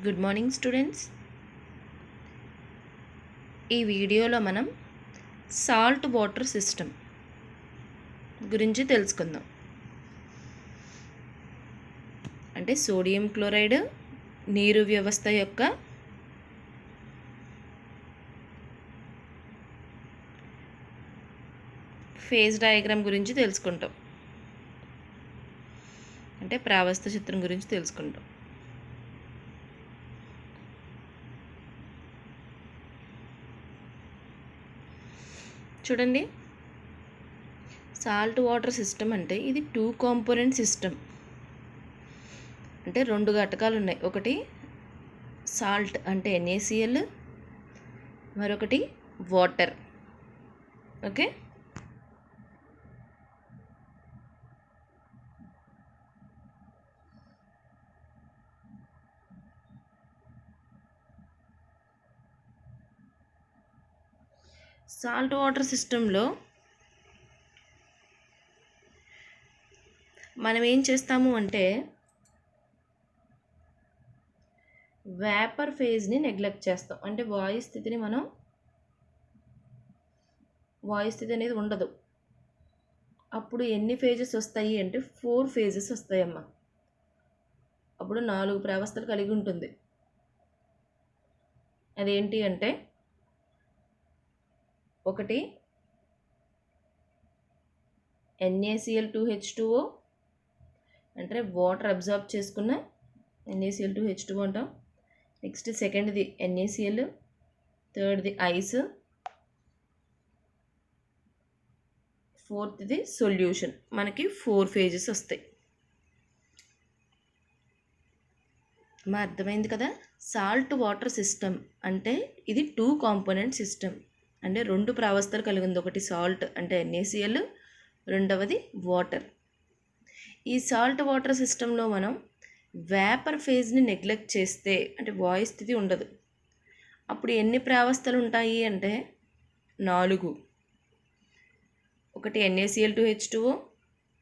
Good morning students. ఈ వీడియోలో మనం సాల్ట్ వాటర్ సిస్టమ్ గురించి తెలుసుకుందాం. అంటే సోడియం క్లోరైడ్ నీరు వ్యవస్థ యొక్క ఫేజ్ డయాగ్రామ్ గురించి తెలుసుకుంటాం. అంటే ప్రావస్థ చిత్రం గురించి తెలుసుకుంటాం. చూడండి, సాల్ట్ వాటర్ సిస్టమ్ అంటే ఇది 2 కాంపోనెంట్ సిస్టమ్. అంటే 2 ఘటకాలు ఉన్నాయి. ఒకటి సాల్ట్ అంటే NaCl, మరొకటి వాటర్. ఓకే, సాల్ట్ వాటర్ సిస్టంలో మనం ఏం చేస్తాము అంటే వేపర్ ఫేజ్ని నెగ్లెక్ట్ చేస్తాం. అంటే వాయు స్థితిని వాయు స్థితి అనేది ఉండదు. అప్పుడు ఎన్ని ఫేజెస్ వస్తాయి అంటే 4 ఫేజెస్ వస్తాయమ్మా. అప్పుడు 4 ప్రావస్థలు కలిగి ఉంటుంది. అదేంటి అంటే ఒకటి NaCl2H2O, అంటే వాటర్ అబ్జార్బ్ చేసుకున్న NaCl2H2O అంటాం. నెక్స్ట్ సెకండ్ది NaCl, థర్డ్ది ఐస్, ఫోర్త్ది సొల్యూషన్. మనకి 4 ఫేజెస్ వస్తాయి. మా అర్థమైంది కదా. సాల్ట్ వాటర్ సిస్టమ్ అంటే ఇది 2 కాంపోనెంట్ సిస్టమ్. అంటే 2 ప్రావస్థలు కలిగి ఉంది. ఒకటి సాల్ట్ అంటే NaCl, రెండవది వాటర్. ఈ సాల్ట్ వాటర్ సిస్టంలో మనం వేపర్ ఫేజ్ని నెగ్లెక్ట్ చేస్తే అంటే వాయు స్థితి ఉండదు. అప్పుడు ఎన్ని ప్రావస్థలు ఉంటాయి అంటే 4. ఒకటి NaCl2H2O,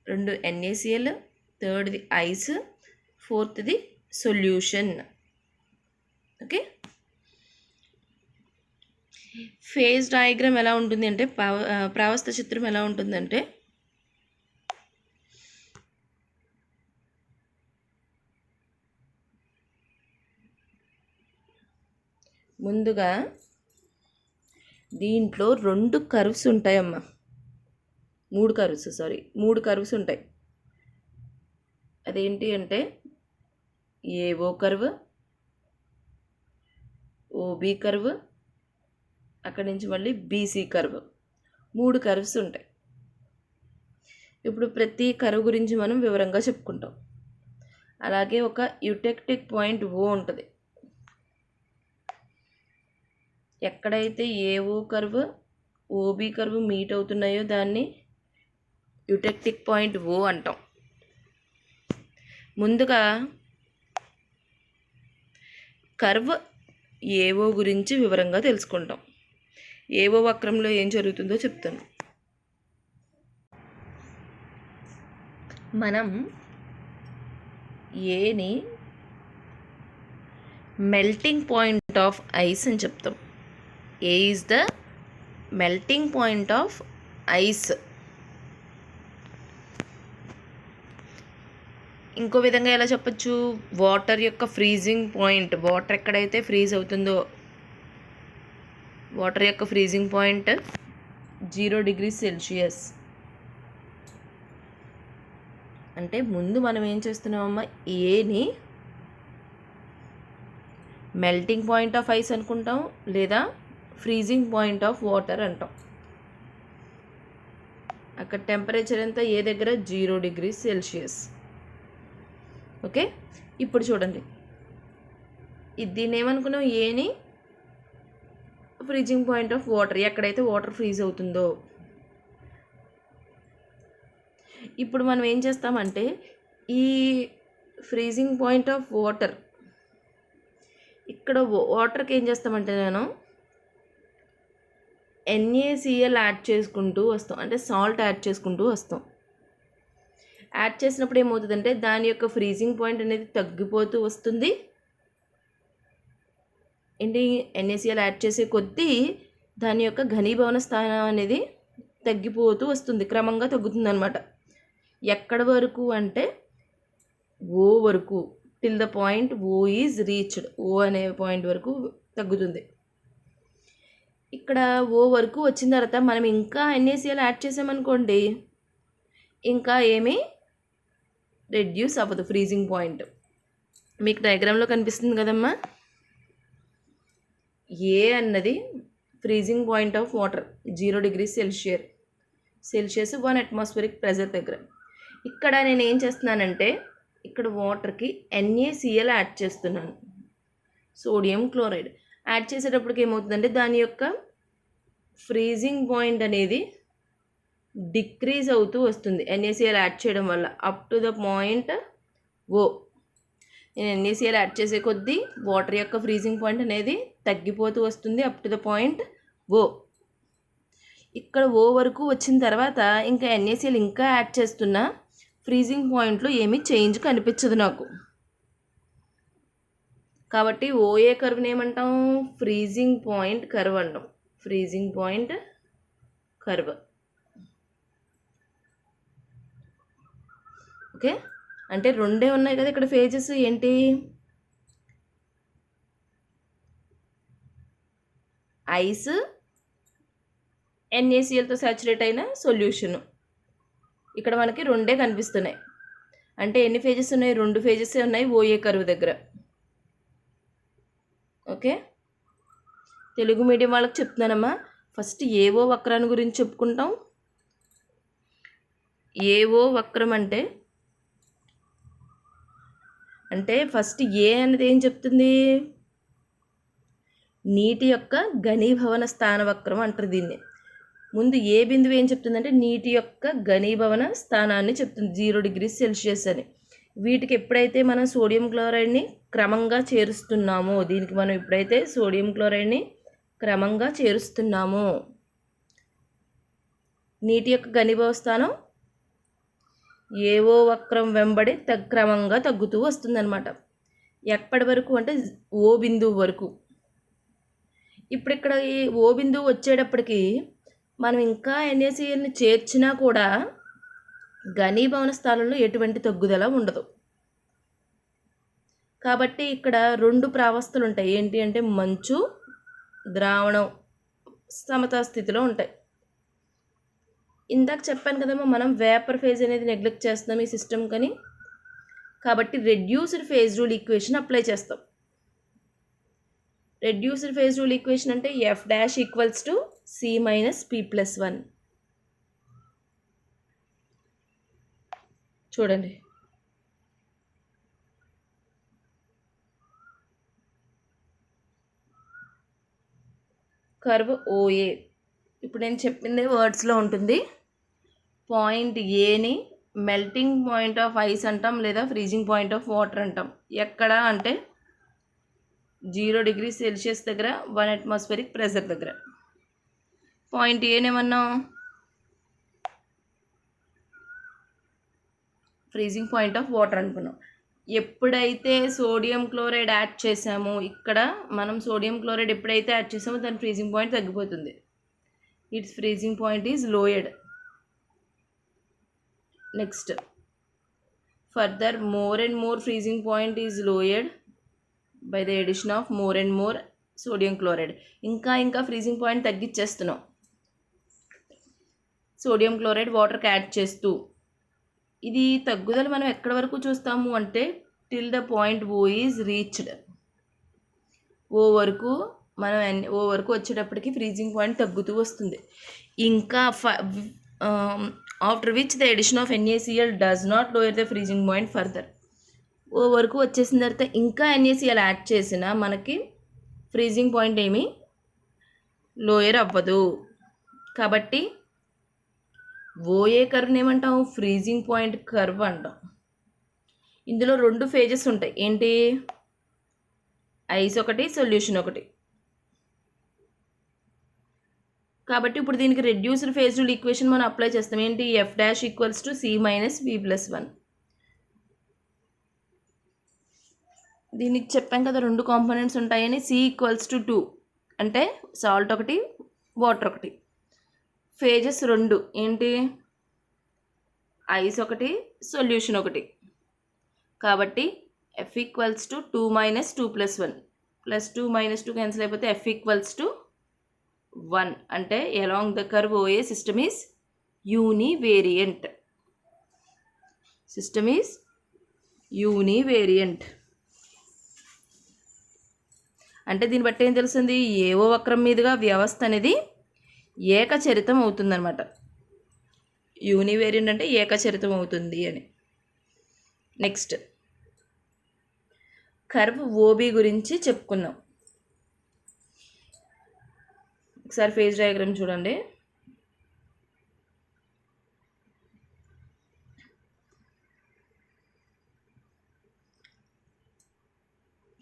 2 NaCl, థర్డ్ది ఐస్, ఫోర్త్ది సొల్యూషన్. ఓకే, ఫేజ్ డయాగ్రామ్ ఎలా ఉంటుంది అంటే ప్రావస్థ చిత్రం ఎలా ఉంటుందంటే ముందుగా దీంట్లో 2 కర్వ్స్ ఉంటాయమ్మా. 3 కర్వ్స్ ఉంటాయి. అదేంటి అంటే AO కర్వ్, OB కర్వ్, అక్కడి నుంచి మళ్ళీ BC కర్వ్. 3 కర్వ్స్ ఉంటాయి. ఇప్పుడు ప్రతి కర్వ్ గురించి మనం వివరంగా చెప్పుకుంటాం. అలాగే ఒక యూటెక్టిక్ పాయింట్ O ఉంటుంది. ఎక్కడైతే AO curve, OB curve meet అవుతున్నాయో దాన్ని యూటెక్టిక్ పాయింట్ O అంటాం. ముందుగా కర్వ్ AO గురించి వివరంగా తెలుసుకుంటాం. AO వక్రంలో ఏం జరుగుతుందో చెప్తాను. మనం Aని మెల్టింగ్ పాయింట్ ఆఫ్ ఐస్ అని చెప్తాం. A is the melting point of ice. ఇంకో విధంగా ఎలా చెప్పచ్చు, వాటర్ యొక్క ఫ్రీజింగ్ పాయింట్. వాటర్ ఎక్కడైతే ఫ్రీజ్ అవుతుందో వాటర్ యొక్క ఫ్రీజింగ్ పాయింట్ 0 degrees Celsius. అంటే ముందు మనం ఏం చేస్తున్నామమ్మా, ఏని మెల్టింగ్ పాయింట్ ఆఫ్ ఐస్ అనుకుంటాం, లేదా ఫ్రీజింగ్ పాయింట్ ఆఫ్ వాటర్ అంటాం. అక్కడ టెంపరేచర్ ఎంత, ఏ దగ్గర 0 degrees Celsius. ఓకే, ఇప్పుడు చూడండి, దీన్ని ఏమనుకున్నాం, ఏని ఫ్రీజింగ్ పాయింట్ ఆఫ్ వాటర్, ఎక్కడైతే వాటర్ ఫ్రీజ్ అవుతుందో. ఇప్పుడు మనం ఏం చేస్తామంటే ఈ ఫ్రీజింగ్ పాయింట్ ఆఫ్ వాటర్, ఇక్కడ వాటర్కి ఏం చేస్తామంటే నేను NaCl యాడ్ చేసుకుంటూ వస్తాం. అంటే సాల్ట్ యాడ్ చేసుకుంటూ వస్తాం. యాడ్ చేసినప్పుడు ఏమవుతుందంటే దాని యొక్క ఫ్రీజింగ్ పాయింట్ అనేది తగ్గిపోతూ వస్తుంది. ఏంటి NaCl యాడ్ చేసే కొద్దీ దాని యొక్క ఘనీభవన స్థానం అనేది తగ్గిపోతూ వస్తుంది, క్రమంగా తగ్గుతుంది అనమాట. ఎక్కడి వరకు అంటే O వరకు, till the point O is reached, O అనే పాయింట్ వరకు తగ్గుతుంది. ఇక్కడ O వరకు వచ్చిన తర్వాత మనం ఇంకా NaCl యాడ్ చేసామనుకోండి, ఇంకా ఏమీ రెడ్యూస్ అవ్వదు ఫ్రీజింగ్ పాయింట్. మీకు డయాగ్రామ్లో కనిపిస్తుంది కదమ్మా. ఏ అన్నది freezing point of water 0 degrees Celsius 1 atmospheric pressure దగ్గర. ఇక్కడ నేను ఏం చేస్తున్నానంటే ఇక్కడ వాటర్కి NaCl యాడ్ చేస్తున్నాను, సోడియం క్లోరైడ్. యాడ్ చేసేటప్పటికి ఏమవుతుందంటే దాని యొక్క ఫ్రీజింగ్ పాయింట్ అనేది డిక్రీజ్ అవుతూ వస్తుంది NaCl యాడ్ చేయడం వల్ల, up to the point O. నేను NaCl యాడ్ చేసే కొద్దీ వాటర్ యొక్క ఫ్రీజింగ్ పాయింట్ అనేది తగ్గిపోతూ వస్తుంది up to the point O. ఇక్కడ O వరకు వచ్చిన తర్వాత ఇంకా NaCl ఇంకా యాడ్ చేస్తున్నా ఫ్రీజింగ్ పాయింట్లో ఏమీ చేంజ్ కనిపించదు నాకు. కాబట్టి OA కర్వ్ని ఏమంటాం, ఫ్రీజింగ్ పాయింట్ కర్వ్ అంటాం. Freezing point curve. ఓకే, అంటే రెండే ఉన్నాయి కదా ఇక్కడ ఫేజెస్. ఏంటి, ఐస్ NaClతో సాచురేట్ అయిన సొల్యూషను. ఇక్కడ మనకి రెండే కనిపిస్తున్నాయి. అంటే ఎన్ని ఫేజెస్ ఉన్నాయి, 2 ఫేజెస్ ఉన్నాయి OA కర్వ్ దగ్గర. ఓకే, తెలుగు మీడియం వాళ్ళకి చెప్తున్నానమ్మా. ఫస్ట్ AO వక్రాన్ని గురించి చెప్పుకుంటాం. AO వక్రం అంటే ఫస్ట్ ఏ అనేది ఏం చెప్తుంది, నీటి యొక్క ఘనీభవన స్థాన వక్రం అంటారు దీన్ని. ముందు ఏ బిందువు ఏం చెప్తుందంటే నీటి యొక్క ఘనీభవన స్థానాన్ని చెప్తుంది, 0 degrees సెల్సియస్ అని. వీటికి ఎప్పుడైతే మనం సోడియం క్లోరైడ్ని క్రమంగా చేరుస్తున్నామో, దీనికి మనం ఎప్పుడైతే సోడియం క్లోరైడ్ని క్రమంగా చేరుస్తున్నామో, నీటి యొక్క ఘనీభవ స్థానం AO వక్రం వెంబడి క్రమంగా తగ్గుతూ వస్తుందన్నమాట. ఎప్పటి వరకు అంటే O బిందువు వరకు. ఇప్పుడు ఇక్కడ ఈ O బిందువు వచ్చేటప్పటికి మనం ఇంకా NaClని చేర్చినా కూడా ఘనీభవన స్థానంలో ఎటువంటి తగ్గుదల ఉండదు. కాబట్టి ఇక్కడ 2 ప్రావస్థలు ఉంటాయి. ఏంటి అంటే మంచు, ద్రావణం సమతా స్థితిలో ఉంటాయి. ఇందాక చెప్పాను కదమ్మా, మనం వేపర్ ఫేజ్ అనేది నెగ్లెక్ట్ చేస్తున్నాం ఈ సిస్టమ్ కని. కాబట్టి reduced phase rule equation apply చేస్తాం. రెడ్యూస్డ్ ఫేజ్ రూల్ ఈక్వేషన్ అంటే F' = C - P+1. చూడండి, కర్వ్ OA. ఇప్పుడు నేను చెప్పింది వర్డ్స్లో ఉంటుంది. పాయింట్ ఏని మెల్టింగ్ పాయింట్ ఆఫ్ ఐస్ అంటాం, లేదా ఫ్రీజింగ్ పాయింట్ ఆఫ్ వాటర్ అంటాం. ఎక్కడ అంటే 0 degrees సెల్సియస్ దగ్గర, 1 atmospheric ప్రెజర్ దగ్గర. పాయింట్ ఏనేమన్నాం, ఫ్రీజింగ్ పాయింట్ ఆఫ్ వాటర్ అనుకున్నాం. ఎప్పుడైతే సోడియం క్లోరైడ్ యాడ్ చేసామో, ఇక్కడ మనం సోడియం క్లోరైడ్ ఎప్పుడైతే యాడ్ చేసామో దాని ఫ్రీజింగ్ పాయింట్ తగ్గిపోతుంది. It's freezing point is lowered. Next, further more and more freezing point is lowered by the addition of more and more sodium chloride. ఇంకా freezing point తగ్గించేస్తున్నాం sodium chloride వాటర్కి add చేస్తూ. ఇది తగ్గుదల మనం ఎక్కడి వరకు చూస్తాము అంటే till the point O is reached. O వరకు వచ్చేటప్పటికి ఫ్రీజింగ్ పాయింట్ తగ్గుతూ వస్తుంది. ఇంకా after which the addition of NaCl does not lower the freezing point further. O వరకు వచ్చేసిన తర్వాత ఇంకా NaCl యాడ్ చేసినా మనకి ఫ్రీజింగ్ పాయింట్ ఏమీ లోయర్ అవ్వదు. కాబట్టి OA కర్వ్ని ఏమంటాం, ఫ్రీజింగ్ పాయింట్ కర్వ్ అంటాం. ఇందులో 2 ఫేజెస్ ఉంటాయి. ఏంటి, ఐస్ ఒకటి, సొల్యూషన్ ఒకటి. కాబట్టి ఇప్పుడు దీనికి రెడ్యూస్డ్ ఫేజ్ రూల్ ఈక్వేషన్ మనం అప్లై చేస్తాం. ఏంటి, F' = C - P+1. దీనికి చెప్పాం కదా 2 కాంపోనెంట్స్ ఉంటాయని. C=2 అంటే సాల్ట్ ఒకటి, వాటర్ ఒకటి. ఫేజెస్ 2 ఏంటి? ఐస్ ఒకటి, సొల్యూషన్ ఒకటి. కాబట్టి F=2 - 2 + 1 +2 - 2 క్యాన్సిల్ అయిపోతే F=1 అంటే along the curve OA system is univariant. System is univariant అంటే దీన్ని బట్టి ఏం తెలుస్తుంది? ఏవో వక్రం మీదుగా వ్యవస్థ అనేది ఏకచరితం అవుతుందన్నమాట. యూనివేరియంట్ అంటే ఏకచరితం అవుతుంది అని. నెక్స్ట్ కర్వ్ OB గురించి చెప్పుకుందాం. ఒకసారి ఫేజ్ డయాగ్రామ్ చూడండి.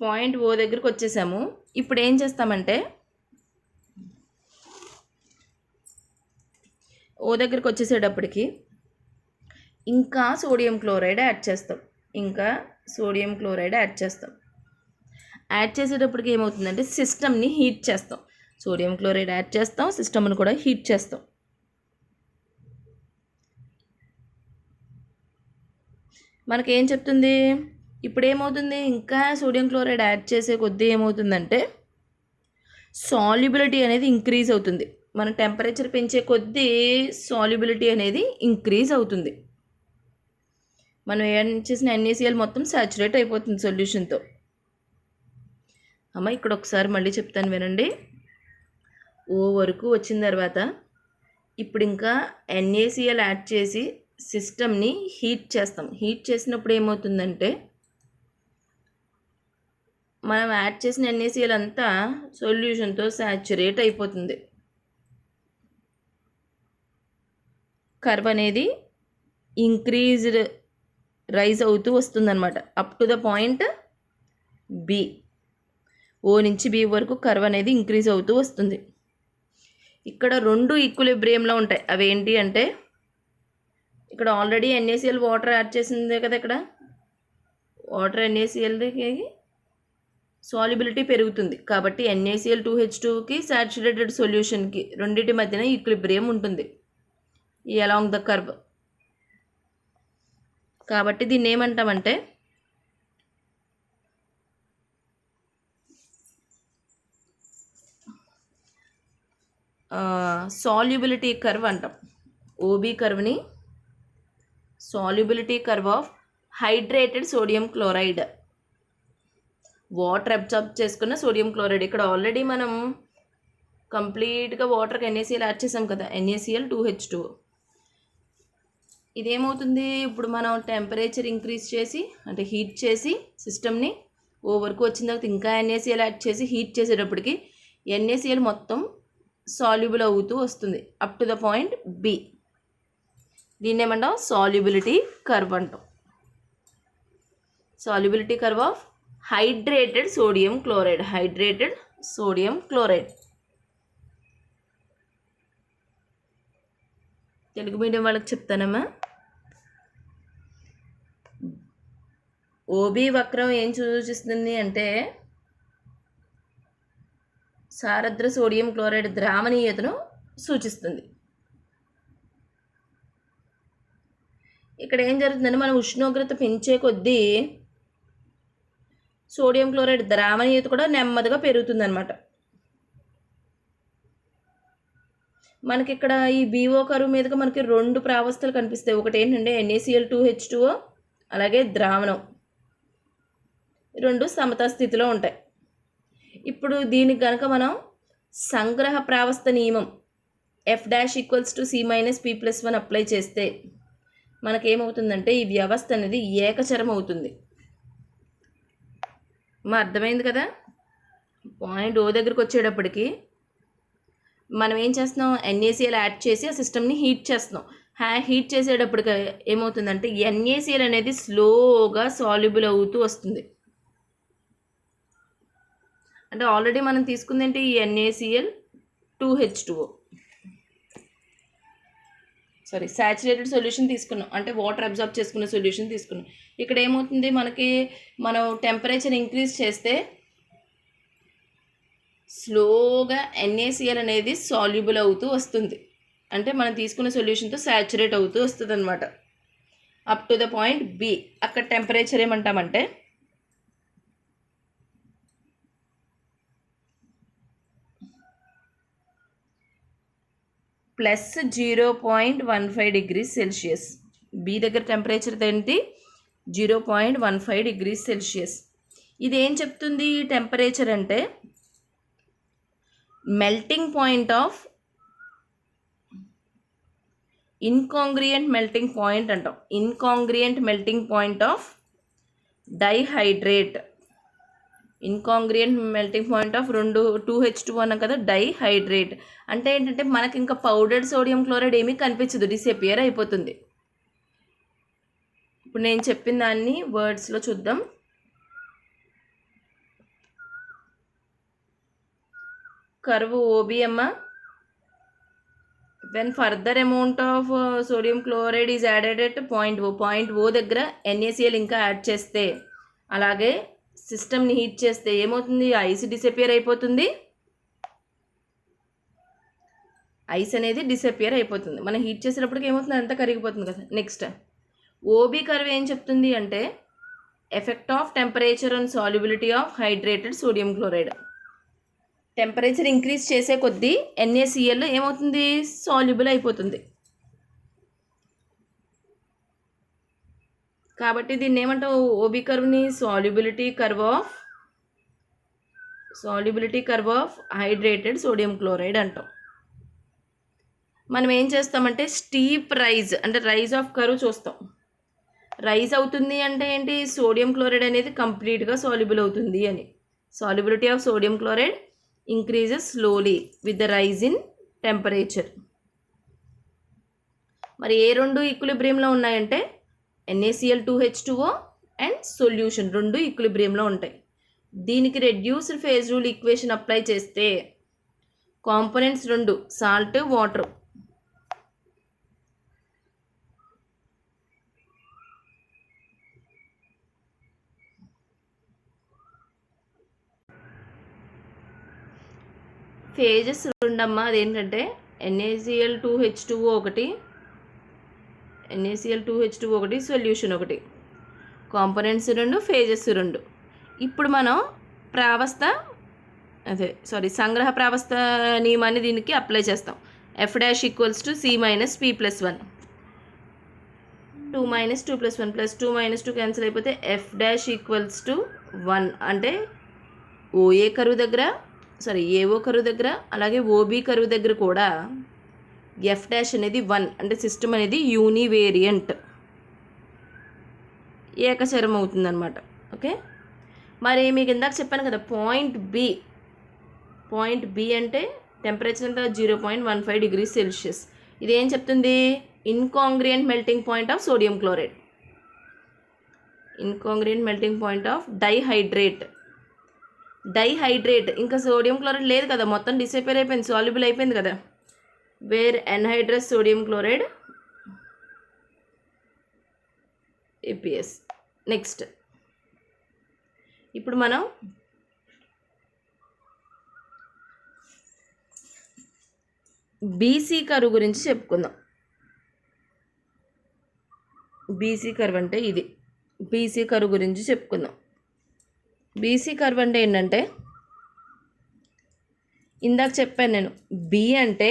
పాయింట్ O దగ్గరికి వచ్చేసాము. ఇప్పుడు ఏం చేస్తామంటే O దగ్గరికి వచ్చేసేటప్పటికి ఇంకా సోడియం క్లోరైడ్ యాడ్ చేస్తాం. యాడ్ చేసేటప్పటికి ఏమవుతుందంటే సిస్టమ్ని హీట్ చేస్తాం. సోడియం క్లోరైడ్ యాడ్ చేస్తాం, సిస్టమ్ని కూడా హీట్ చేస్తాం. మనకేం చెప్తుంది? ఇప్పుడు ఏమవుతుంది? ఇంకా సోడియం క్లోరైడ్ యాడ్ చేసే కొద్దీ ఏమవుతుందంటే సాల్యుబిలిటీ అనేది ఇంక్రీజ్ అవుతుంది. మనం టెంపరేచర్ పెంచే కొద్దీ సాల్యుబిలిటీ అనేది ఇంక్రీజ్ అవుతుంది. మనం ఏం చేసిన NaCl మొత్తం సాచురేట్ అయిపోతుంది సొల్యూషన్తో. అమ్మ ఇక్కడ ఒకసారి మళ్ళీ చెప్తాను వినండి. O వరకు వచ్చిన తర్వాత ఇప్పుడు ఇంకా NaCl యాడ్ చేసి సిస్టమ్ని హీట్ చేస్తాం. హీట్ చేసినప్పుడు ఏమవుతుందంటే మనం యాడ్ చేసిన NaCl అంతా సొల్యూషన్తో సాచురేట్ అయిపోతుంది. కర్వ్ అనేది ఇంక్రీజ్డ్ రైజ్ అవుతూ వస్తుందన్నమాట up to the point B. O నుంచి B వరకు కర్వ్ అనేది ఇంక్రీజ్ అవుతూ వస్తుంది. ఇక్కడ 2 ఈక్విలిబ్రియంలో ఉంటాయి. అవి ఏంటి అంటే ఇక్కడ ఆల్రెడీ NaCl వాటర్ యాడ్ చేసిందే కదా. ఇక్కడ వాటర్ NaClకి సాల్యుబిలిటీ పెరుగుతుంది కాబట్టి NaCl2H2కి సాచురేటెడ్ సొల్యూషన్కి రెండింటి మధ్యన ఈక్విలిబ్రియం ఉంటుంది ఈ అలాంగ్ ద కర్వ్. కాబట్టి దీన్ని ఏమంటామంటే సాల్యుబిలిటీ కర్వ్ అంటాం. OB కర్వ్ని solubility curve of hydrated sodium chloride, water absorb చేసుకున్న సోడియం క్లోరైడ్. ఇక్కడ ఆల్రెడీ మనం కంప్లీట్గా వాటర్కి NaCl యాడ్ చేసాం కదా, NaCl2H2. ఇదేమవుతుంది? ఇప్పుడు మనం టెంపరేచర్ ఇంక్రీజ్ చేసి అంటే హీట్ చేసి సిస్టమ్ని O వరకు వచ్చిన తర్వాత ఇంకా NaCl యాడ్ చేసి హీట్ చేసేటప్పటికి NaCl మొత్తం సాల్యుబుల్ అవుతూ వస్తుంది up to the point B. దీన్ని ఏమంటాం? సాల్యుబిలిటీ కర్వ్ అంటాం. Solubility curve of hydrated sodium chloride. Telugu medium వాళ్ళకి చెప్తానమ్మా. OB వక్రం ఏం సూచిస్తుంది అంటే సారద్ర సోడియం క్లోరైడ్ ద్రావణీయతను సూచిస్తుంది. ఇక్కడ ఏం జరుగుతుందంటే మనం ఉష్ణోగ్రత పెంచే కొద్దీ సోడియం క్లోరైడ్ ద్రావణీయత కూడా నెమ్మదిగా పెరుగుతుందన్నమాట. మనకి ఇక్కడ ఈ BO కర్వ్ మీదగా మనకి 2 ప్రావస్థలు కనిపిస్తాయి. ఒకటి ఏంటంటే NaCl2H2O, అలాగే ద్రావణం. 2 సమతా స్థితిలో ఉంటాయి. ఇప్పుడు దీనికి కనుక మనం సంగ్రహ ప్రావస్థ నియమం F'=C-P+1 అప్లై చేస్తే మనకేమవుతుందంటే ఈ వ్యవస్థ అనేది ఏకచరం అవుతుంది. అర్థమైంది కదా. పాయింట్ O దగ్గరికి వచ్చేటప్పటికి మనం ఏం చేస్తున్నాం? NaCl యాడ్ చేసి ఆ సిస్టమ్ని హీట్ చేస్తున్నాం. హీట్ చేసేటప్పటికి ఏమవుతుందంటే NaCl అనేది స్లోగా సాల్యుబుల్ అవుతూ వస్తుంది. అంటే ఆల్రెడీ మనం తీసుకుంది ఏంటి? NaCl2H2O. సాచురేటెడ్ సొల్యూషన్ తీసుకున్నాం, అంటే వాటర్ అబ్జార్బ్ చేసుకునే సొల్యూషన్ తీసుకున్నాం. ఇక్కడ ఏమవుతుంది, మనకి మనం టెంపరేచర్ ఇంక్రీజ్ చేస్తే స్లోగా NaCl అనేది సాల్యుబుల్ అవుతూ వస్తుంది, అంటే మనం తీసుకున్న సొల్యూషన్తో సాచురేట్ అవుతూ వస్తుంది అనమాట up to the point B. అక్కడ టెంపరేచర్ ఏమంటామంటే +0.15 degrees Celsius. B దగ్గర టెంపరేచర్ ఏంటి, 0.15 degrees Celsius. ఇది ఏం చెప్తుంది టెంపరేచర్ అంటే, melting point of incongruent melting point అంటాం. Incongruent melting point of dihydrate. Incongruent melting point of 2H2 అన్నాం కదా, డైహైడ్రేట్. అంటే ఏంటంటే మనకి ఇంకా పౌడర్డ్ సోడియం క్లోరైడ్ ఏమీ కనిపించదు, డిసపియర్ అయిపోతుంది. ఇప్పుడు నేను చెప్పిన దాన్ని వర్డ్స్లో చూద్దాం. కర్వ్ OB అమ్మ, when further amount of sodium chloride is added at point O దగ్గర NaCl ఇంకా యాడ్ చేస్తే, అలాగే సిస్టమ్ని హీట్ చేస్తే ఏమవుతుంది, ఐస్ డిసపియర్ అయిపోతుంది. ఐస్ అనేది డిసపియర్ అయిపోతుంది. మనం హీట్ చేసేటప్పటికి ఏమవుతుంది, అంతా కరిగిపోతుంది కదా. నెక్స్ట్ OB కర్వ్ ఏం చెప్తుంది అంటే, effect of temperature on solubility of hydrated sodium chloride. Temperature increase చేసే కొద్దీ NaCl ఏమవుతుంది, సాల్యుబుల్ అయిపోతుంది. కాబట్టి దీన్ని ఏమంటావు, OB కర్వ్ని solubility curve of hydrated sodium chloride అంటాం. మనం ఏం చేస్తామంటే స్టీప్ రైజ్, అంటే రైజ్ ఆఫ్ కర్వ్ చూస్తాం. రైజ్ అవుతుంది అంటే ఏంటి, సోడియం క్లోరైడ్ అనేది కంప్లీట్గా సాల్యుబుల్ అవుతుంది అని. Solubility of sodium chloride increases slowly with the rise in temperature. మరి ఏ రెండు ఈక్విలిబ్రియంలో ఉన్నాయంటే NaCl2H2O అండ్ సొల్యూషన్ రెండు ఈక్విలిబ్రియంలో ఉంటాయి. దీనికి reduced phase rule equation apply చేస్తే కాంపోనెంట్స్ రెండు సాల్ట్ వాటర్, ఫేజెస్ రెండమ్మా. అదేంటంటే NaCl2H2O ఒకటి, సొల్యూషన్ ఒకటి, కాంపోనెంట్స్ రెండు, ఫేజెస్ రెండు. ఇప్పుడు మనం సంగ్రహ ప్రావస్థ నియమాన్ని దీనికి అప్లై చేస్తాం. F' = C - P+1, 2 - 2 + 1 + 2 - 2 క్యాన్సిల్ అయిపోతే F' = 1. అంటే AO కరువు దగ్గర అలాగే OB కరువు దగ్గర కూడా F' అనేది 1, అంటే సిస్టమ్ అనేది యూనివేరియంట్, ఏకచరం అవుతుంది అనమాట. ఓకే, మరి మీకు ఇందాక చెప్పాను కదా పాయింట్ బి అంటే టెంపరేచర్ అంతా 0.15 degrees Celsius. ఇది ఏం చెప్తుంది, incongruent melting point of sodium chloride, incongruent melting point of dihydrate. ఇంకా సోడియం క్లోరైడ్ లేదు కదా, మొత్తం డిసపియర్ అయిపోయింది, సాల్యుబుల్ అయిపోయింది కదా. Where anhydrous sodium chloride APS. Next ఇప్పుడు మనం BC కర్వ్ గురించి చెప్పుకుందాం. BC కర్వ్ అంటే ఇది, BC కర్వ్ గురించి చెప్పుకుందాం. BC కర్వ్ అంటే ఏంటంటే, ఇందాక చెప్పాను నేను, B అంటే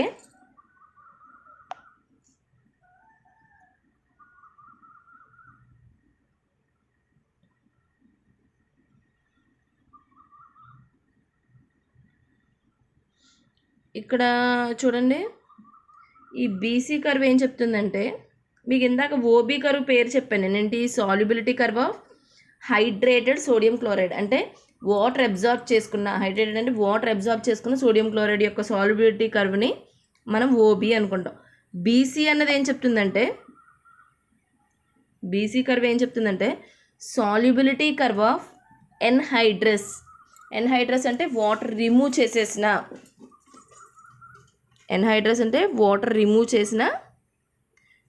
ఇక్కడ చూడండి, ఈ BC కర్వ్ ఏం చెప్తుందంటే, మీకు ఇందాక OB కర్వ్ పేరు చెప్పాను నేను, ఏంటి, solubility curve of hydrated sodium chloride. అంటే వాటర్ అబ్జార్బ్ చేసుకున్న, హైడ్రేటెడ్ అంటే వాటర్ అబ్జార్బ్ చేసుకున్న సోడియం క్లోరైడ్ యొక్క సాల్యుబిలిటీ కర్వ్ని మనం OB అనుకుంటాం. BC అన్నది ఏం చెప్తుందంటే, BC కర్వ్ ఏం చెప్తుందంటే సాల్యుబిలిటీ కర్వ్ ఆఫ్ ఎన్హైడ్రస్ అంటే వాటర్ రిమూవ్ చేసిన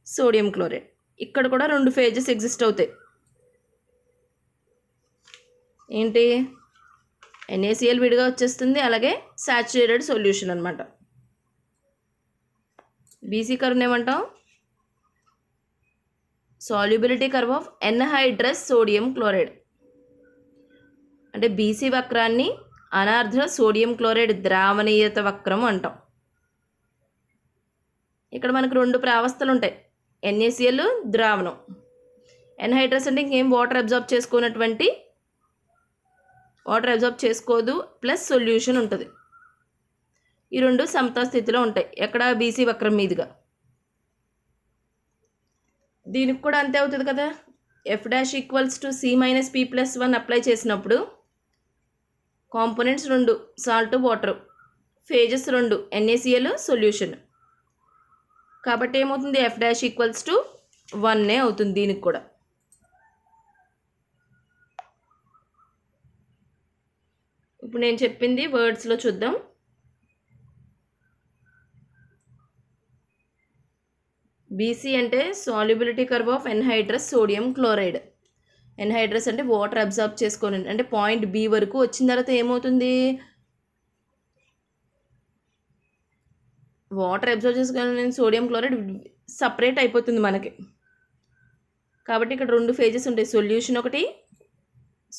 సోడియం క్లోరైడ్. ఇక్కడ కూడా 2 ఫేజెస్ ఎగ్జిస్ట్ అవుతాయి. ఏంటి, NaCl విడిగా వచ్చేస్తుంది, అలాగే సాచురేటెడ్ సొల్యూషన్ అనమాట. బీసీ కర్వ్ని ఏమంటాం, solubility curve of anhydrous sodium chloride. అంటే బీసీ వక్రాన్ని అనార్ద్ర సోడియం క్లోరైడ్ ద్రావణీయత వక్రం అంటాం. ఇక్కడ మనకు 2 ప్రావస్థలు ఉంటాయి, NaCl ద్రావణం, ఎన్హైడ్రస్ అంటే ఇంకేం వాటర్ అబ్జార్బ్ చేసుకోదు ప్లస్ సొల్యూషన్ ఉంటుంది. ఈ 2 సమతా స్థితిలో ఉంటాయి. ఎక్కడ, బీసీ వక్రం మీదుగా. దీనికి కూడా అంతే అవుతుంది కదా. F' = C-P+1 అప్లై చేసినప్పుడు components 2 salt water, phases 2 NaCl solution. కాబట్టి ఏమవుతుంది, F' = 1 అవుతుంది దీనికి కూడా. ఇప్పుడు నేను చెప్పింది వర్డ్స్లో చూద్దాం. బీసీ అంటే solubility curve of anhydrous sodium chloride. Anhydrous అంటే వాటర్ అబ్జార్బ్ చేసుకొని, అంటే పాయింట్ బి వరకు వచ్చిన తర్వాత ఏమవుతుంది, వాటర్ అబ్జర్వ్ చేసుకొని సోడియం క్లోరైడ్ సపరేట్ అయిపోతుంది మనకి. కాబట్టి ఇక్కడ 2 ఫేజెస్ ఉంటాయి, సొల్యూషన్ ఒకటి,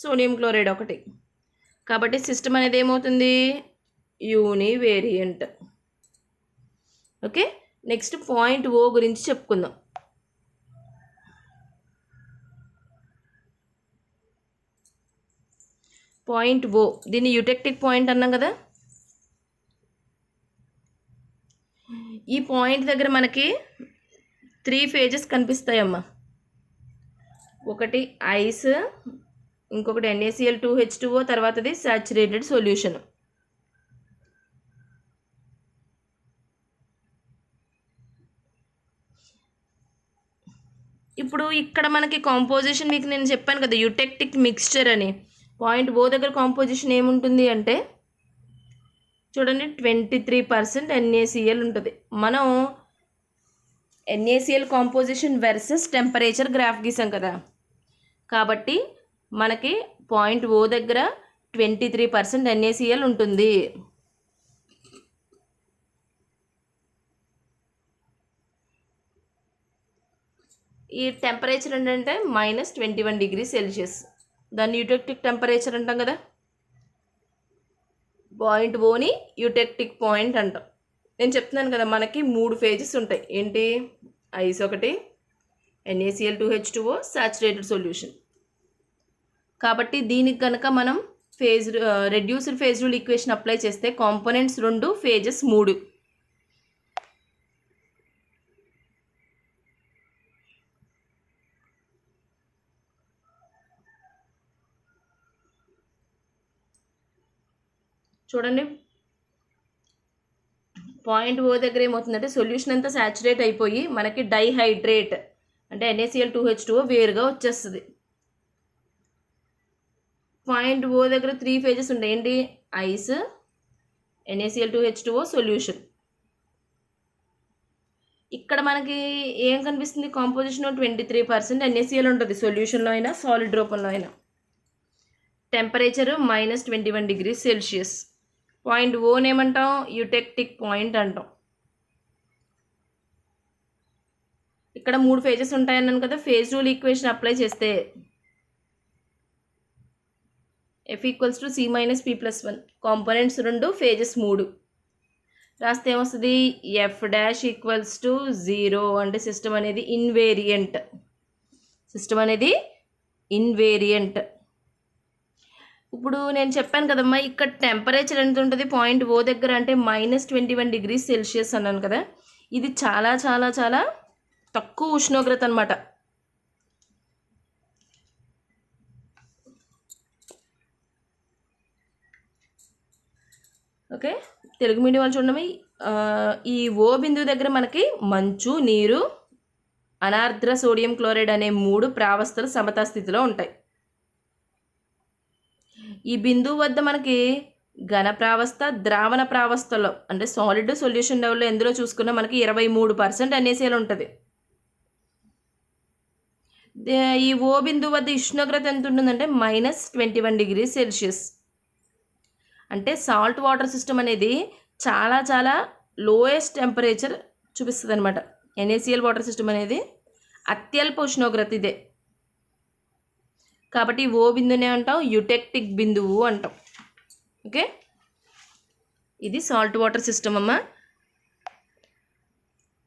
సోడియం క్లోరైడ్ ఒకటి. కాబట్టి సిస్టమ్ అనేది ఏమవుతుంది, యూనివేరియంట్. ఓకే, నెక్స్ట్ పాయింట్ O గురించి చెప్పుకుందాం. పాయింట్ O, దీన్ని యూటెక్టిక్ పాయింట్ అన్నాం కదా. ఈ పాయింట్ దగ్గర మనకి 3 ఫేజెస్ కనిపిస్తాయమ్మా. ఒకటి ఐస్, ఇంకొకటి NaCl2H2O, తర్వాతది సాచురేటెడ్ సొల్యూషన్. ఇప్పుడు ఇక్కడ మనకి కాంపోజిషన్ మీకు నేను చెప్పాను కదా, యూటెక్టిక్ మిక్స్చర్ అని. పాయింట్ O దగ్గర కాంపోజిషన్ ఏముంటుంది అంటే చూడండి, 23% NaCl ఉంటుంది. మనం NaCl composition versus temperature graph గీసాం కదా. కాబట్టి మనకి పాయింట్ O దగ్గర 23% NaCl ఉంటుంది. ఈ టెంపరేచర్ ఏంటంటే -21 డిగ్రీ సెల్సియస్. దాన్ని యూటెక్టిక్ టెంపరేచర్ అంటాం కదా. పాయింట్ Oని యూటెక్టిక్ పాయింట్ అంటాం. నేను చెప్తున్నాను కదా, మనకి 3 ఫేజెస్ ఉంటాయి. ఏంటి, ఐస్ ఒకటి, NaCl2H2O, సాచురేటెడ్ సొల్యూషన్. కాబట్టి దీనికి కనుక మనం reduced phase rule equation apply చేస్తే కాంపోనెంట్స్ 2, ఫేజెస్ 3. చూడండి, పాయింట్ O దగ్గర ఏమవుతుందంటే సొల్యూషన్ అంతా సాచురేట్ అయిపోయి మనకి డైహైడ్రేట్ అంటే NaCl2H2O వేరుగా వచ్చేస్తుంది. పాయింట్ O దగ్గర 3 ఫేజెస్ ఉంటాయి. ఏంటి, ఐస్, NaCl2H2O, సొల్యూషన్. ఇక్కడ మనకి ఏం కనిపిస్తుంది, కాంపోజిషన్ 23% NaCl ఉంటుంది, సొల్యూషన్లో అయినా సాలిడ్ రూపంలో అయినా. Temperature -21 degree Celsius. పాయింట్ Oని ఏమంటాం, యూటెక్టిక్ పాయింట్ అంటాం. ఇక్కడ 3 ఫేజెస్ ఉంటాయన్నాను కదా. ఫేజ్ రూల్ ఈక్వేషన్ అప్లై చేస్తే F = C-P+1, కాంపోనెంట్స్ 2, ఫేజెస్ 3 రాస్తే ఏమొస్తుంది, F' = 0 అంటే సిస్టమ్ అనేది ఇన్వేరియంట్. ఇప్పుడు నేను చెప్పాను కదమ్మా, ఇక్కడ టెంపరేచర్ ఎంత ఉంటుంది పాయింట్ O దగ్గర అంటే -21 డిగ్రీ సెల్సియస్ అన్నాను కదా. ఇది చాలా చాలా చాలా తక్కువ ఉష్ణోగ్రత అనమాట. ఓకే, తెలుగు మీడియం వాళ్ళు చూడండి, ఈ O బిందువు దగ్గర మనకి మంచు, నీరు, అనార్ద్ర సోడియం క్లోరైడ్ అనే 3 ప్రావస్థలు సమతా స్థితిలో ఉంటాయి. ఈ బిందువు వద్ద మనకి ఘన ప్రావస్థ, ద్రావణ ప్రావస్థలో అంటే సాలిడ్ సొల్యూషన్ లెవెల్లో ఎందులో చూసుకున్నా మనకి 23% NaCl ఉంటుంది. ఈ ఓ బిందువు వద్ద ఉష్ణోగ్రత ఎంత ఉంటుందంటే -21°C. అంటే సాల్ట్ వాటర్ సిస్టమ్ అనేది చాలా చాలా లోయెస్ట్ టెంపరేచర్ చూపిస్తుంది అనమాట. NaCl వాటర్ సిస్టమ్ అనేది అత్యల్ప ఉష్ణోగ్రత ఇదే. కాబట్టి ఓ బిందువునే అంటాం యుటెక్టిక్ బిందువు అంటాం. ఓకే, ఇది సాల్ట్ వాటర్ సిస్టమ్ అమ్మ.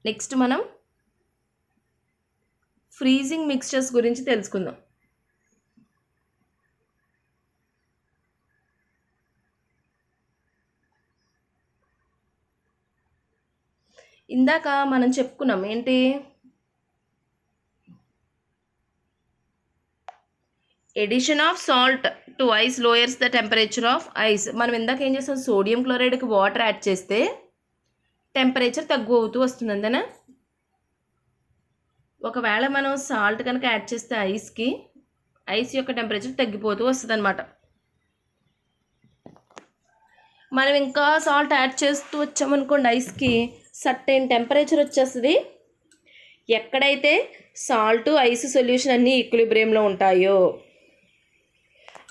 నెక్స్ట్ మనం ఫ్రీజింగ్ మిక్స్చర్స్ గురించి తెలుసుకుందాం. ఇందాక మనం చెప్పుకున్నాం ఏంటి, addition of salt to ice lowers the temperature of ice. మనం ఇందాక ఏం చేస్తాం, సోడియం క్లోరైడ్కి వాటర్ యాడ్ చేస్తే టెంపరేచర్ తగ్గు అవుతూ వస్తుంది అంతేనా. ఒకవేళ మనం సాల్ట్ కనుక యాడ్ చేస్తే ఐస్కి, ఐస్ యొక్క టెంపరేచర్ తగ్గిపోతూ వస్తుంది అనమాట. మనం ఇంకా సాల్ట్ యాడ్ చేస్తూ వచ్చామనుకోండి ఐస్కి, సర్టెన్ టెంపరేచర్ వచ్చేస్తుంది. ఎక్కడైతే సాల్ట్ ఐస్ సొల్యూషన్ అన్నీ ఈక్విలిబ్రియంలో ఉంటాయో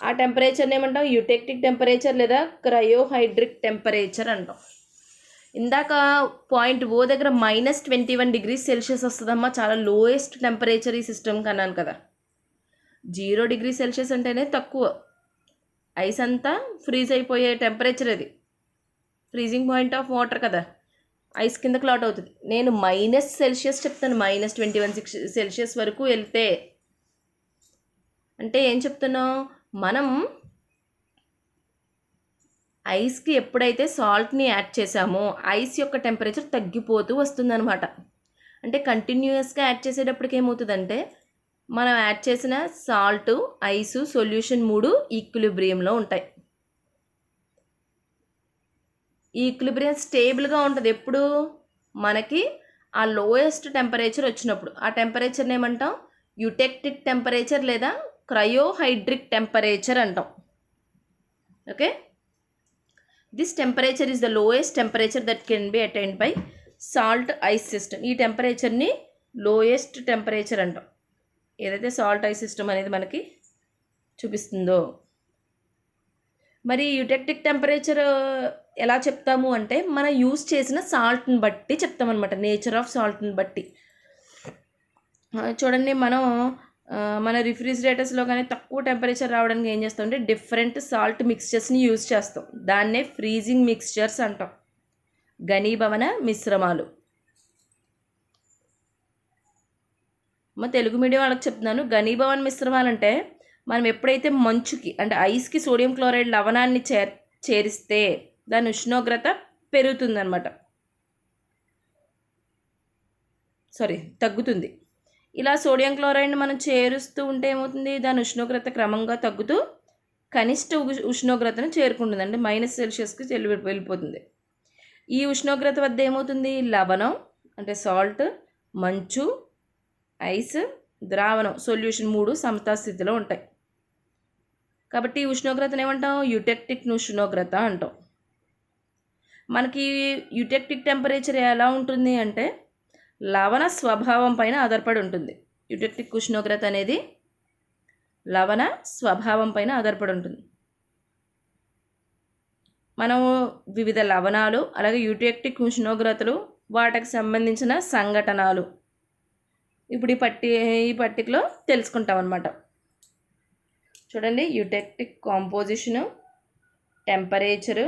ఆ టెంపరేచర్ని ఏమంటాం, యుటెక్టిక్ టెంపరేచర్ లేదా క్రయోహైడ్రిక్ టెంపరేచర్ అంటాం. ఇందాక పాయింట్ ఓ దగ్గర -21°C వస్తుందమ్మా, చాలా లోయెస్ట్ టెంపరేచర్ ఈ సిస్టమ్కి అన్నాను కదా. 0°C అంటేనే తక్కువ, ఐస్ అంతా ఫ్రీజ్ అయిపోయే టెంపరేచర్ అది. ఫ్రీజింగ్ పాయింట్ ఆఫ్ వాటర్ కదా, ఐస్ కింద క్లాట్ అవుతుంది. నేను -C చెప్తాను, -21°C వరకు వెళ్తే. అంటే ఏం చెప్తున్నాం, మనం ఐస్కి ఎప్పుడైతే సాల్ట్ని యాడ్ చేసామో ఐస్ యొక్క టెంపరేచర్ తగ్గిపోతూ వస్తుందన్నమాట. అంటే కంటిన్యూస్గా యాడ్ చేసేటప్పటికి ఏమవుతుందంటే, మనం యాడ్ చేసిన సాల్ట్, ఐసు, సొల్యూషన్ 3 ఈక్విలిబ్రియంలో ఉంటాయి. ఈ ఈక్విలిబ్రియం స్టేబుల్గా ఉంటుంది ఎప్పుడు, మనకి ఆ లోయెస్ట్ టెంపరేచర్ వచ్చినప్పుడు. ఆ టెంపరేచర్ని ఏమంటాం, యుటెక్టిక్ టెంపరేచర్ లేదా క్రయోహైడ్రిక్ టెంపరేచర్ అంటాం. Okay, this temperature is the lowest temperature that can be attained by salt ice system. ఈ టెంపరేచర్ని లోయెస్ట్ టెంపరేచర్ అంటాం, ఏదైతే సాల్ట్ ఐస్ సిస్టమ్ అనేది మనకి చూపిస్తుందో. మరి యుటెక్టిక్ టెంపరేచర్ ఎలా చెప్తాము అంటే, మనం యూస్ చేసిన సాల్ట్ని బట్టి చెప్తామన్నమాట, నేచర్ ఆఫ్ సాల్ట్ని బట్టి. చూడండి, మనం మన రిఫ్రిజిరేటర్స్లో కానీ తక్కువ టెంపరేచర్ రావడానికి ఏం చేస్తామంటే డిఫరెంట్ సాల్ట్ మిక్స్చర్స్ని యూజ్ చేస్తాం. దాన్నే ఫ్రీజింగ్ మిక్స్చర్స్ అంటాం, ఘనీభవన మిశ్రమాలు. మా తెలుగు మీడియం వాళ్ళకి చెప్తున్నాను, ఘనీభవన మిశ్రమాలు అంటే మనం ఎప్పుడైతే మంచుకి అంటే ఐస్కి సోడియం క్లోరైడ్ లవణాన్ని చేరిస్తే దాని ఉష్ణోగ్రత పెరుగుతుందన్నమాట, తగ్గుతుంది. ఇలా సోడియం క్లోరైడ్ని మనం చేరుస్తూ ఉంటే ఏమవుతుంది, దాని ఉష్ణోగ్రత క్రమంగా తగ్గుతూ కనిష్ట ఉష్ణోగ్రతను చేరుకుంటుంది, అంటే -C వెళ్ళిపోతుంది. ఈ ఉష్ణోగ్రత వద్ద ఏమవుతుంది, లవణం అంటే సాల్ట్, మంచు, ఐస్, ద్రావణం సొల్యూషన్ 3 సమతాస్థితిలో ఉంటాయి. కాబట్టి ఈ ఉష్ణోగ్రతను ఏమంటాం, యుటెక్టిక్ ఉష్ణోగ్రత అంటాం. మనకి యుటెక్టిక్ టెంపరేచర్ ఎలా ఉంటుంది అంటే లవణ స్వభావం పైన ఆధారపడి ఉంటుంది. యుటెక్టిక్ ఉష్ణోగ్రత అనేది లవణ స్వభావం పైన ఆధారపడి ఉంటుంది. మనం వివిధ లవణాలు అలాగే యుటెక్టిక్ ఉష్ణోగ్రతలు వాటికి సంబంధించిన సంఘటనలు ఇప్పుడు ఈ పట్టికలో తెలుసుకుంటాం అన్నమాట. చూడండి, యుటెక్టిక్ కాంపోజిషను, టెంపరేచరు,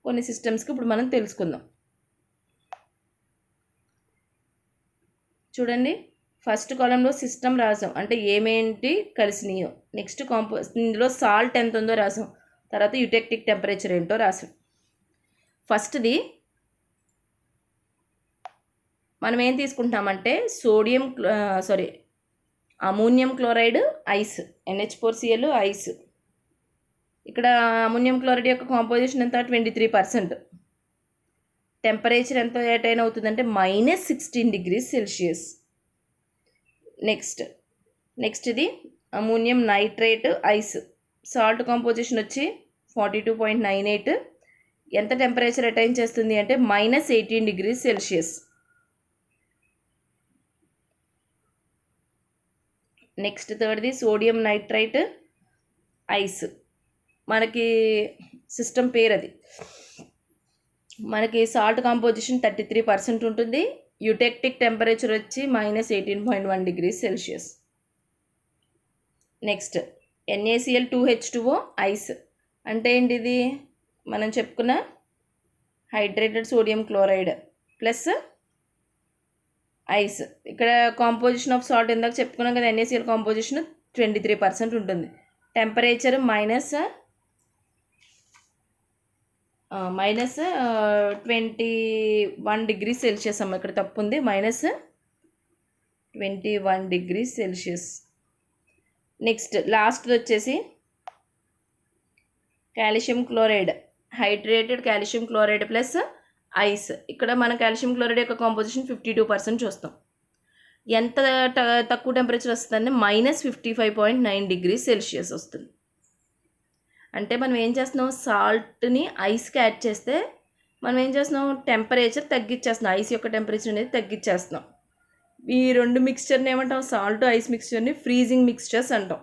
కొన్ని సిస్టమ్స్కి ఇప్పుడు మనం తెలుసుకుందాం. చూడండి, ఫస్ట్ కాలంలో సిస్టమ్ రాసాం, అంటే ఏమేంటి కలిసినాయో. నెక్స్ట్ ఇందులో సాల్ట్ ఎంత ఉందో రాసాం. తర్వాత యుటెక్టిక్ టెంపరేచర్ ఏంటో రాసాం. ఫస్ట్ది మనం ఏం తీసుకుంటామంటే ammonium chloride ice, NH4Cl ice. ఇక్కడ అమోనియం క్లోరైడ్ యొక్క కాంపోజిషన్ ఎంత, 23%. టెంపరేచర్ ఎంత అటైన్ అవుతుందంటే -16°C. నెక్స్ట్ ఇది ammonium nitrate ice, salt composition వచ్చి 42.98. ఎంత టెంపరేచర్ అటైన్ చేస్తుంది అంటే -18°C. నెక్స్ట్ థర్డ్ది సోడియం నైట్రైట్ ఐస్. మనకి సిస్టమ్ పేరు అది. మనకి సాల్ట్ కాంపోజిషన్ 33% ఉంటుంది. యుటెక్టిక్ టెంపరేచర్ వచ్చి -18.1 degrees Celsius. Next NaCl2H2O ice అంటే ఏంటిది? మనం చెప్పుకున్న hydrated sodium chloride plus ice. ఇక్కడ కాంపోజిషన్ ఆఫ్ సాల్ట్ ఇందాక చెప్పుకున్నాం కదా, NaCl కాంపోజిషన్ 23% ఉంటుంది. టెంపరేచర్ -21 degrees Celsius అమ్మ, ఇక్కడ తప్పు ఉంది, -21 degrees Celsius. నెక్స్ట్ లాస్ట్ వచ్చేసి calcium chloride, hydrated calcium chloride plus ice. ఇక్కడ మన కాల్షియం క్లోరైడ్ యొక్క కాంపోజిషన్ 52% చూస్తాం. ఎంత తక్కువ టెంపరేచర్ వస్తుందంటే -55.9 degrees Celsius వస్తుంది. అంటే మనం ఏం చేస్తున్నాం, సాల్ట్ని ఐస్కి యాడ్ చేస్తే మనం ఏం చేస్తున్నాం, టెంపరేచర్ తగ్గించేస్తున్నాం, ఐస్ యొక్క టెంపరేచర్ అనేది తగ్గించేస్తున్నాం. ఈ రెండు మిక్స్చర్ని ఏమంటాం, సాల్ట్ ఐస్ మిక్స్చర్ని ఫ్రీజింగ్ మిక్స్చర్స్ అంటాం.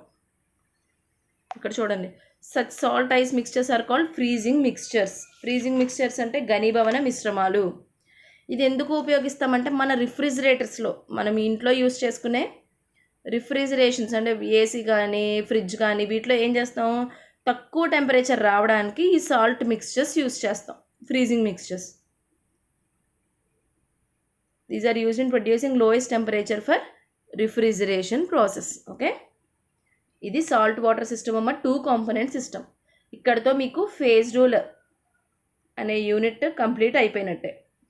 ఇక్కడ చూడండి, such salt ice mixtures are called freezing mixtures. Freezing mixtures అంటే ఘనీభవన మిశ్రమాలు. ఇది ఎందుకు ఉపయోగిస్తామంటే మన రిఫ్రిజిరేటర్స్లో, మనం ఇంట్లో యూస్ చేసుకునే రిఫ్రిజిరేషన్స్ అంటే ఏసీ కానీ ఫ్రిడ్జ్ కానీ వీటిలో ఏం చేస్తాం, తక్కువ టెంపరేచర్ రావడానికి ఈ సాల్ట్ మిక్స్చర్స్ యూస్ చేస్తాం, freezing mixtures. These are used in producing lowest temperature for refrigeration process. Okay, ఇది సాల్ట్ వాటర్ సిస్టమ్ అమ్మ, 2 కాంపోనెంట్ సిస్టమ్. ఇక్కడతో మీకు ఫేజ్ రూల్ అనే యూనిట్ కంప్లీట్ అయిపోయినట్టే.